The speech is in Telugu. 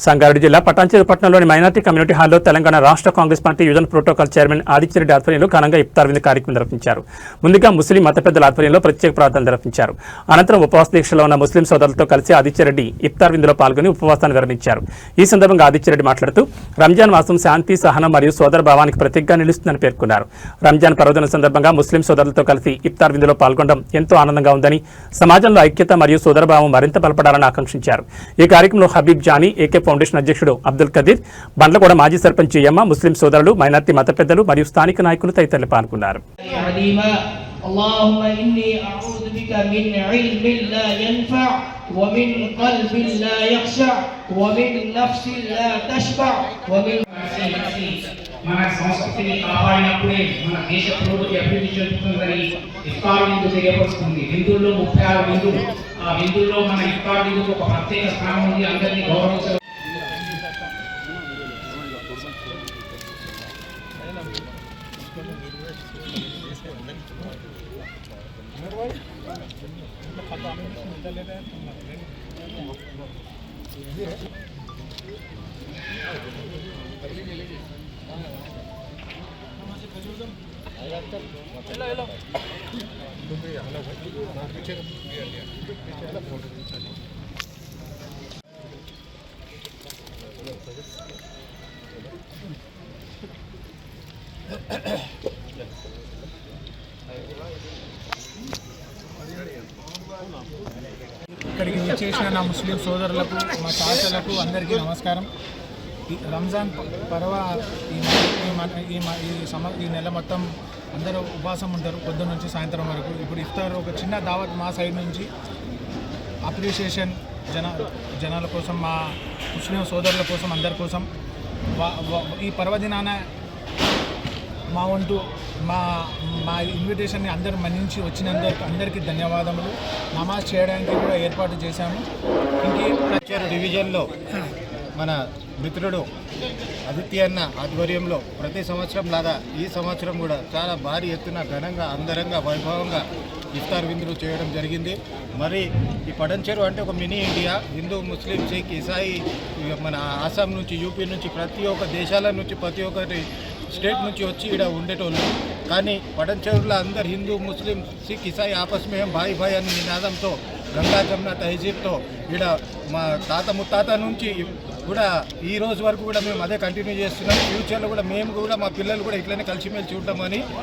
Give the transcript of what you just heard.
సంగారెడ్డి జిల్లా పటాన్చెరు పట్టణంలోని మైనార్టీ కమ్యూనిటీ హాల్లో తెలంగాణ రాష్ట్ర కాంగ్రెస్ పార్టీ యువజన ప్రోటోకాల్ చైర్మన్ ఆదిత్యరెడ్డి ఆధ్వర్యంలో ఘనంగా ఇఫ్తార్ విందు కార్యక్రమం నిర్వహించారు. ముందుగా ముస్లిం మత పెద్దల ఆధ్వర్యంలో ప్రత్యేక ప్రార్థనలు నిర్వహించారు. అనంతరం ఉపవాస దీక్షలో ఉన్న ముస్లిం సోదరులతో కలిసి ఆదిత్యరెడ్డి ఇఫ్తార్ విందులో పాల్గొని ఉపవాసాన్ని విరమించారు. ఈ సందర్భంగా ఆదిత్యరెడ్డి మాట్లాడుతూ రంజాన్ మాసం శాంతి, సహనం మరియు సోదర భావానికి ప్రతీకగా నిలుస్తుందని పేర్కొన్నారు. రంజాన్ పర్వదిన సందర్భంగా ముస్లిం సోదరులతో కలిసి ఇఫ్తార్ విందులో పాల్గొనడం ఎంతో ఆనందంగా ఉందని, సమాజంలో ఐక్యత మరియు సోదరభావం మరింత బలపడాలని ఆకాంక్షించారు. ఈ కార్యక్రమంలో హబీబ్ జానీ, ఏకే ఫౌండేషన్ అధ్యక్షుడు అబ్దుల్ కదీర్, బండ్లగూడ మాజీ సర్పంచ్ యమ్మ, ముస్లిం సోదరులు, మైనార్టీ మత పెద్దలు మరియు స్థానిక నాయకులు తదితరులు పాల్గొన్నారు. మన సంస్కృతిని కాపాడినప్పుడే మన దేశ పురోగతి అభివృద్ధి చెందుతుందని ఇఫ్తార్ విందు తెలియపరుస్తుంది. విందుల్లో 36 విందులు. ఆ విందుల్లో మన ఇఫ్తార్ విందుకు ఒక ప్రత్యేక స్థానం ఉంది. అందరినీ గౌరవించారు. ఇక్కడికి విచ్చేసిన నా ముస్లిం సోదరులకు, మా తాతలకు అందరికీ నమస్కారం. రంజాన్ పర్వ ఈ నెల మొత్తం అందరూ ఉపవాసం ఉంటారు, పొద్దున్న నుంచి సాయంత్రం వరకు. ఇప్పుడు ఇఫ్తార్ ఒక చిన్న దావత్ మా సైడ్ నుంచి అప్రిషియేషన్ జనాల కోసం, మా ముస్లిం సోదరుల కోసం, అందరి కోసం. ఈ పర్వదినాన మా వంతు మా ఇన్విటేషన్ని అందరూ మన్నించి వచ్చినందుకు అందరికీ ధన్యవాదములు. నమాజ్ చేయడానికి కూడా ఏర్పాటు చేశాము. పటాన్చెరు డివిజన్లో మన మిత్రుడు ఆదిత్య అన్న ఆధ్వర్యంలో ప్రతి సంవత్సరం లాగా ఈ సంవత్సరం కూడా చాలా భారీ ఎత్తున ఘనంగా, అందంగా, వైభవంగా ఇఫ్తార్ విందులు చేయడం జరిగింది. మరి ఈ పటాన్చెరు అంటే ఒక మినీ ఇండియా. హిందూ, ముస్లిం, సిక్, ఇసాయి, మన ఆసాం నుంచి, యూపీ నుంచి, ప్రతి ఒక్క దేశాల నుంచి, ప్రతి ఒక్కరి స్టేట్ నుంచి వచ్చి ఇక్కడ ఉండేటోళ్ళు. కానీ పటాన్చెరులో అందరు హిందూ, ముస్లిం, సిక్, ఇసాయి ఆపస్ మే భాయ్ భాయ్ అనే నినాదంతో, గంగా జమున తహజీబ్తో ఇక్కడ మా తాత ముత్తాత నుంచి కూడా ఈ రోజు వరకు కూడా మేము అదే కంటిన్యూ చేస్తున్నాం. ఫ్యూచర్లో కూడా మేము కూడా మా పిల్లలు కూడా ఇట్లనే కలిసిమెలిసి ఉంటామని